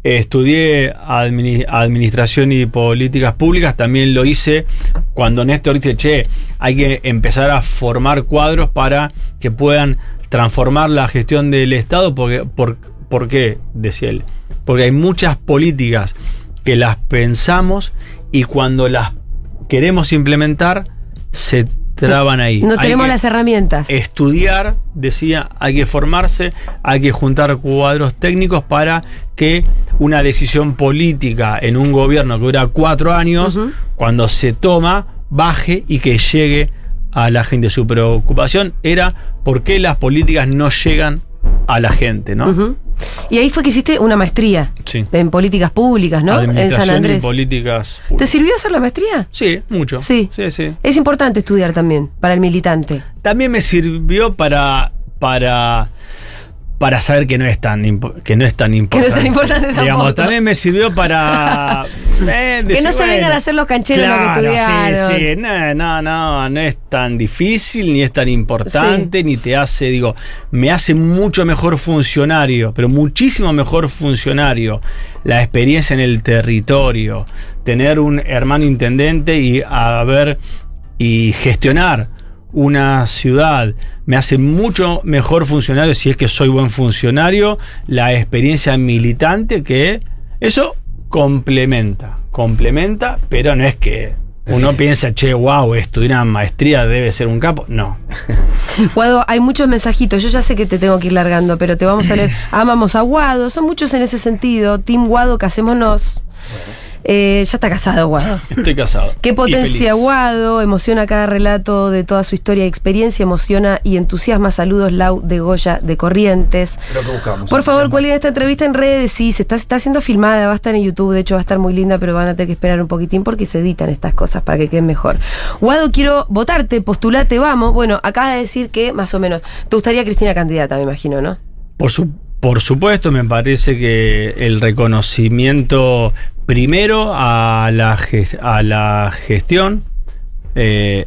estudié administración y políticas públicas, también lo hice cuando Néstor dice, hay que empezar a formar cuadros para que puedan transformar la gestión del Estado. ¿Por qué? Decía él. Porque hay muchas políticas que las pensamos y cuando las queremos implementar se entraban ahí.
No tenemos las herramientas.
Estudiar, decía, hay que formarse, hay que juntar cuadros técnicos para que una decisión política en un gobierno que dura 4 años, cuando se toma, baje y que llegue a la gente. Su preocupación era por qué las políticas no llegan a la gente, ¿no?
Y ahí fue que hiciste una maestría en políticas públicas, ¿no? En San Andrés.
Y políticas públicas.
¿Te sirvió hacer la maestría?
Sí, mucho.
Sí. Es importante estudiar también para el militante.
También me sirvió para saber que no es tan importante.
Que no es tan importante tampoco.
Digamos, también me sirvió para decir,
que no se vengan a hacer los cancheros lo que estudiaron.
No es tan difícil, ni es tan importante, ni te hace, me hace mucho mejor funcionario, pero muchísimo mejor funcionario la experiencia en el territorio, tener un hermano intendente y gestionar una ciudad. Me hace mucho mejor funcionario, si es que soy buen funcionario, la experiencia militante, que eso complementa, pero no es que uno piensa, wow, estudiar una maestría debe ser un capo. No.
Guado, hay muchos mensajitos. Yo ya sé que te tengo que ir largando, pero te vamos a leer. Amamos a Guado, son muchos en ese sentido. Team Guado, casémonos. Ya está casado, Guado.
Estoy casado.
Qué potencia, Guado. Emociona cada relato de toda su historia y experiencia. Emociona y entusiasma. Saludos, Lau de Goya de Corrientes.
Creo que buscamos.
Por favor, cuelguen esta entrevista en redes. Sí, se está siendo filmada, va a estar en YouTube. De hecho, va a estar muy linda, pero van a tener que esperar un poquitín porque se editan estas cosas para que queden mejor. Guado, quiero votarte, postulate, vamos. Bueno, acabas de decir que, más o menos, te gustaría Cristina candidata, me imagino, ¿no?
Por supuesto, me parece que el reconocimiento primero a la gestión,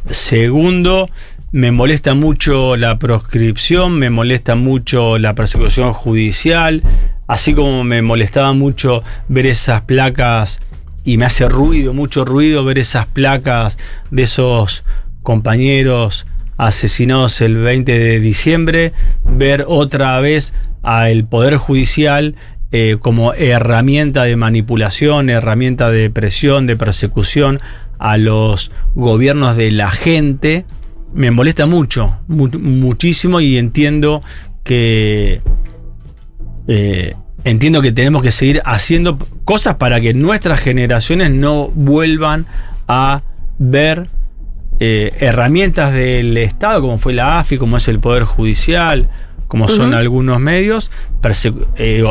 segundo, me molesta mucho la proscripción, me molesta mucho la persecución judicial, así como me molestaba mucho ver esas placas, y me hace mucho ruido ver esas placas de esos compañeros asesinados el 20 de diciembre, ver otra vez al Poder Judicial como herramienta de manipulación, herramienta de presión, de persecución a los gobiernos de la gente, me molesta muchísimo, y entiendo que tenemos que seguir haciendo cosas para que nuestras generaciones no vuelvan a ver herramientas del Estado, como fue la AFI, como es el Poder Judicial, como son algunos medios,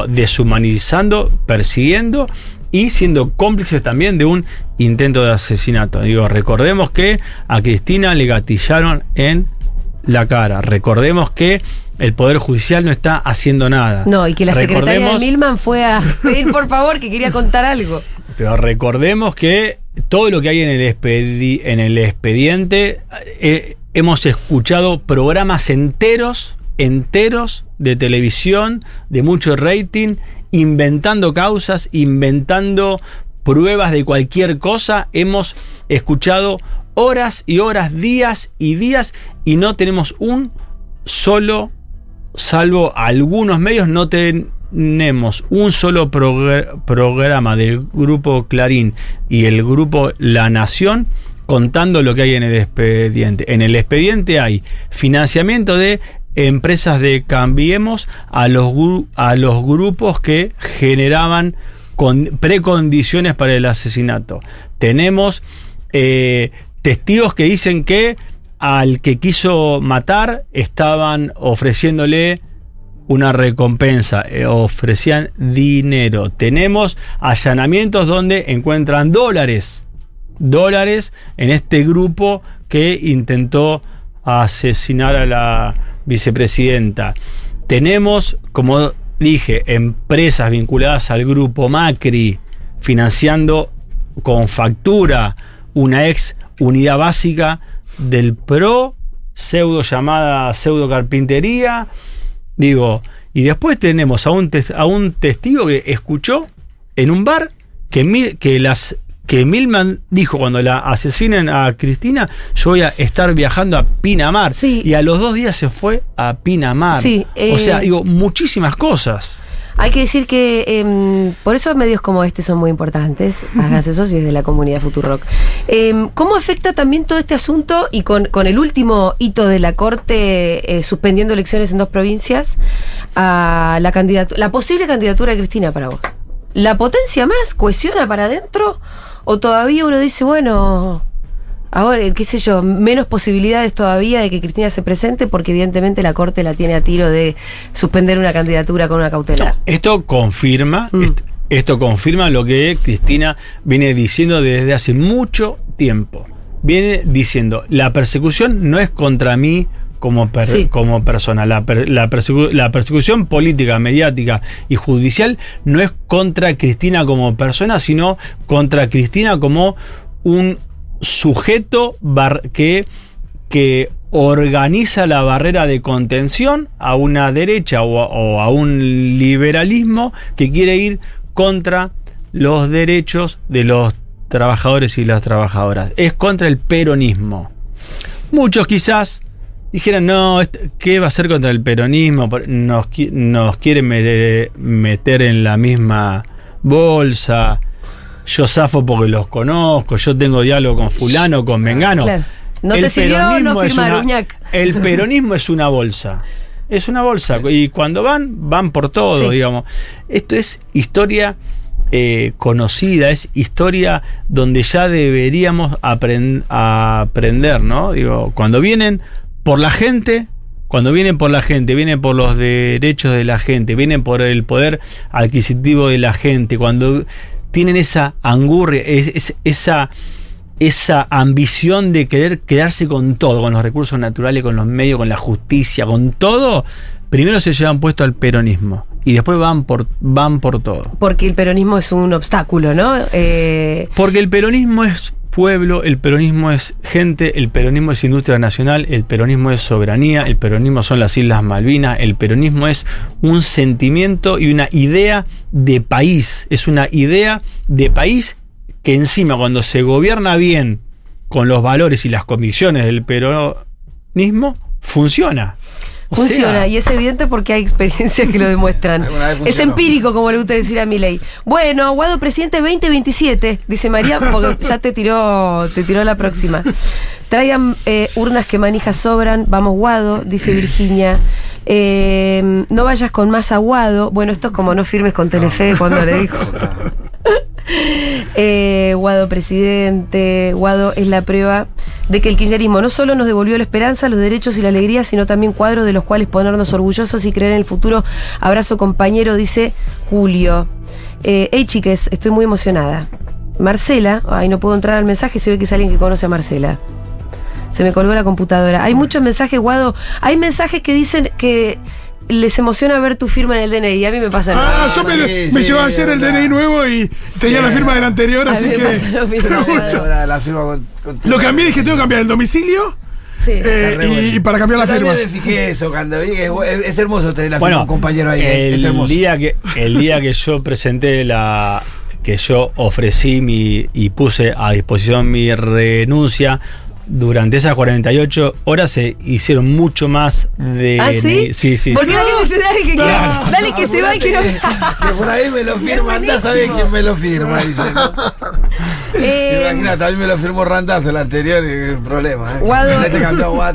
deshumanizando, persiguiendo y siendo cómplices también de un intento de asesinato. Recordemos que a Cristina le gatillaron en la cara. Recordemos que el Poder Judicial no está haciendo nada.
No, y que la secretaria de Milman fue a pedir por favor que quería contar algo.
Pero recordemos que todo lo que hay en el expediente, hemos escuchado programas enteros de televisión, de mucho rating, inventando causas, inventando pruebas de cualquier cosa. Hemos escuchado horas y horas, días y días, y no tenemos un solo, salvo algunos medios, no tenemos un solo programa del Grupo Clarín y el Grupo La Nación contando lo que hay en el expediente. En el expediente hay financiamiento de empresas de Cambiemos a los grupos que generaban precondiciones para el asesinato. Tenemos testigos que dicen que al que quiso matar estaban ofreciéndole una recompensa, ofrecían dinero. Tenemos allanamientos donde encuentran dólares en este grupo que intentó asesinar a la vicepresidenta. Tenemos, como dije, empresas vinculadas al grupo Macri financiando con factura una ex unidad básica del PRO, llamada pseudo carpintería. Y después tenemos a un testigo que escuchó en un bar que Milman dijo: cuando la asesinen a Cristina, yo voy a estar viajando a Pinamar.
Sí.
Y a los 2 días se fue a Pinamar.
Sí,
o sea, muchísimas cosas.
Hay que decir que por eso medios como este son muy importantes. Háganse socios de la comunidad Futurock. ¿Cómo afecta también todo este asunto y con el último hito de la Corte suspendiendo elecciones en 2 provincias a la posible candidatura de Cristina para vos? ¿La potencia más? ¿Cohesiona para adentro? ¿O todavía uno dice, bueno, ahora, qué sé yo, menos posibilidades todavía de que Cristina se presente porque evidentemente la Corte la tiene a tiro de suspender una candidatura con una cautelar?
No, esto confirma lo que Cristina viene diciendo desde hace mucho tiempo. Viene diciendo, la persecución no es contra mí como persona. La persecución política, mediática y judicial no es contra Cristina como persona, sino contra Cristina como un sujeto que organiza la barrera de contención a una derecha o a un liberalismo que quiere ir contra los derechos de los trabajadores y las trabajadoras. Es contra el peronismo. Muchos quizás dijeran, no, ¿qué va a hacer contra el peronismo? Nos quieren meter en la misma bolsa. Yo zafo porque los conozco, yo tengo diálogo con fulano, con mengano.
Claro. No te sirvió no firmar, Uñac.
El peronismo es una bolsa. Es una bolsa. Y cuando van por todo, digamos. Esto es historia conocida, es historia donde ya deberíamos aprender, ¿no? Digo, cuando vienen por la gente, vienen por los derechos de la gente, vienen por el poder adquisitivo de la gente, cuando tienen esa angurria, esa ambición de querer quedarse con todo, con los recursos naturales, con los medios, con la justicia, con todo, primero se llevan puesto al peronismo y después van por todo. Porque
el peronismo es un obstáculo, ¿no?
Porque el peronismo es pueblo, el peronismo es gente, el peronismo es industria nacional, el peronismo es soberanía, el peronismo son las Islas Malvinas, el peronismo es un sentimiento y una idea de país, es una idea de país que encima cuando se gobierna bien con los valores y las convicciones del peronismo, funciona.
Funciona, y es evidente porque hay experiencias que lo demuestran. Es empírico, como le gusta decir a Milei. Bueno, Guado presidente 2027, dice María, porque ya te tiró la próxima. Traigan urnas que manijas sobran, vamos Guado, dice Virginia. No vayas con más Guado. Bueno, esto es como no firmes con Telefe cuando le dijo. Guado presidente, Guado es la prueba de que el kirchnerismo no solo nos devolvió la esperanza, los derechos y la alegría, sino también cuadros de los cuales ponernos orgullosos y creer en el futuro. Abrazo compañero, dice Julio. Hey chiques, estoy muy emocionada. Marcela, ay, no puedo entrar al mensaje, se ve que es alguien que conoce a Marcela. Se me colgó la computadora. Hay muchos mensajes, Guado. Hay mensajes que dicen que les emociona ver tu firma en el DNI. A mí me pasa nada.
Yo me llevó a hacer el DNI nuevo y tenía la firma del anterior, así que.
La firma
lo cambié, dije, tengo que cambiar el domicilio.
Sí.
Y para cambiar la firma.
Yo también me fijé eso cuando vi que es hermoso tener la firma de un compañero ahí.
El día que yo presenté que yo ofrecí y puse a disposición mi renuncia, durante esas 48 horas se hicieron mucho más de...
¿Ah, sí?
Sí.
Porque la gente se dale que se va y quiero...
Que por ahí me lo firma, anda a saber quién me lo firma, dice. Imagínate, a mí me lo firmó Randazzo el anterior y el problema.
Guado,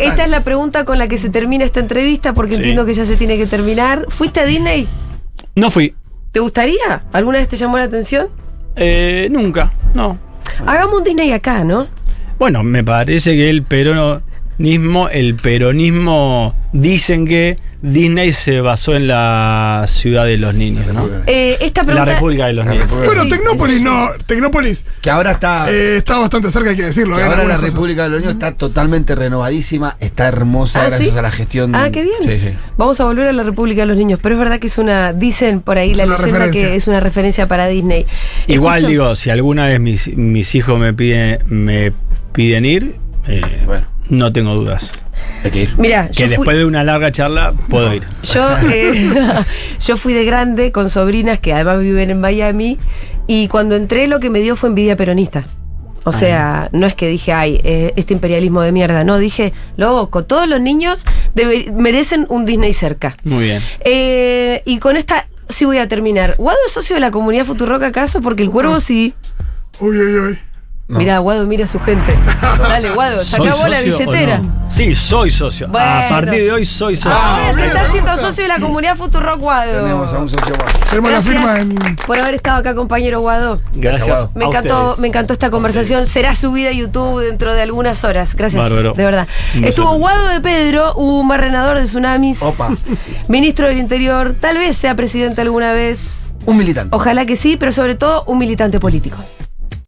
esta es la pregunta con la que se termina esta entrevista, porque entiendo que ya se tiene que terminar. ¿Fuiste a Disney?
No fui.
¿Te gustaría? ¿Alguna vez te llamó la atención?
Nunca, no.
Hagamos un Disney acá, ¿no?
Bueno, me parece que el peronismo dicen que Disney se basó en la ciudad de los niños, ¿no?
Esta pregunta,
la República de los Niños.
Bueno, Tecnópolis no. Tecnópolis.
Que ahora
está bastante cerca, hay que decirlo.
Que ahora la República de los Niños está totalmente renovadísima, está hermosa gracias a la gestión.
Qué bien.
Sí.
Vamos a volver a la República de los Niños, pero es verdad que dicen por ahí la leyenda que es una referencia para Disney.
Igual digo, si alguna vez mis hijos me piden ir, bueno, no tengo dudas.
Hay que ir.
Mirá,
que después de una larga charla puedo ir.
Yo fui de grande con sobrinas que además viven en Miami y cuando entré lo que me dio fue envidia peronista. O sea, no es que dije, este imperialismo de mierda. No, dije, loco, todos los niños merecen un Disney cerca.
Muy bien.
Y con esta sí voy a terminar. ¿Guado es socio de la comunidad Futurock acaso? Porque el Cuervo sí.
Uy.
No.
Mirá, Guado, mira a su gente. Dale, Guado, saca vos la billetera.
No? Sí, soy socio.
Bueno.
A partir de hoy soy socio.
Ahora se está haciendo socio de la comunidad Futurock, Guado.
Tenemos a un socio más.
Tenemos la firma en.
por haber estado acá, compañero Guado.
Gracias.
Guado.
Me encantó esta conversación. Será subida a YouTube dentro de algunas horas. Gracias.
Bárbaro.
De verdad. Estuvo Guado de Pedro, un barrenador de tsunamis.
Opa.
Ministro del Interior. Tal vez sea presidente alguna vez.
Un militante.
Ojalá que sí, pero sobre todo un militante político.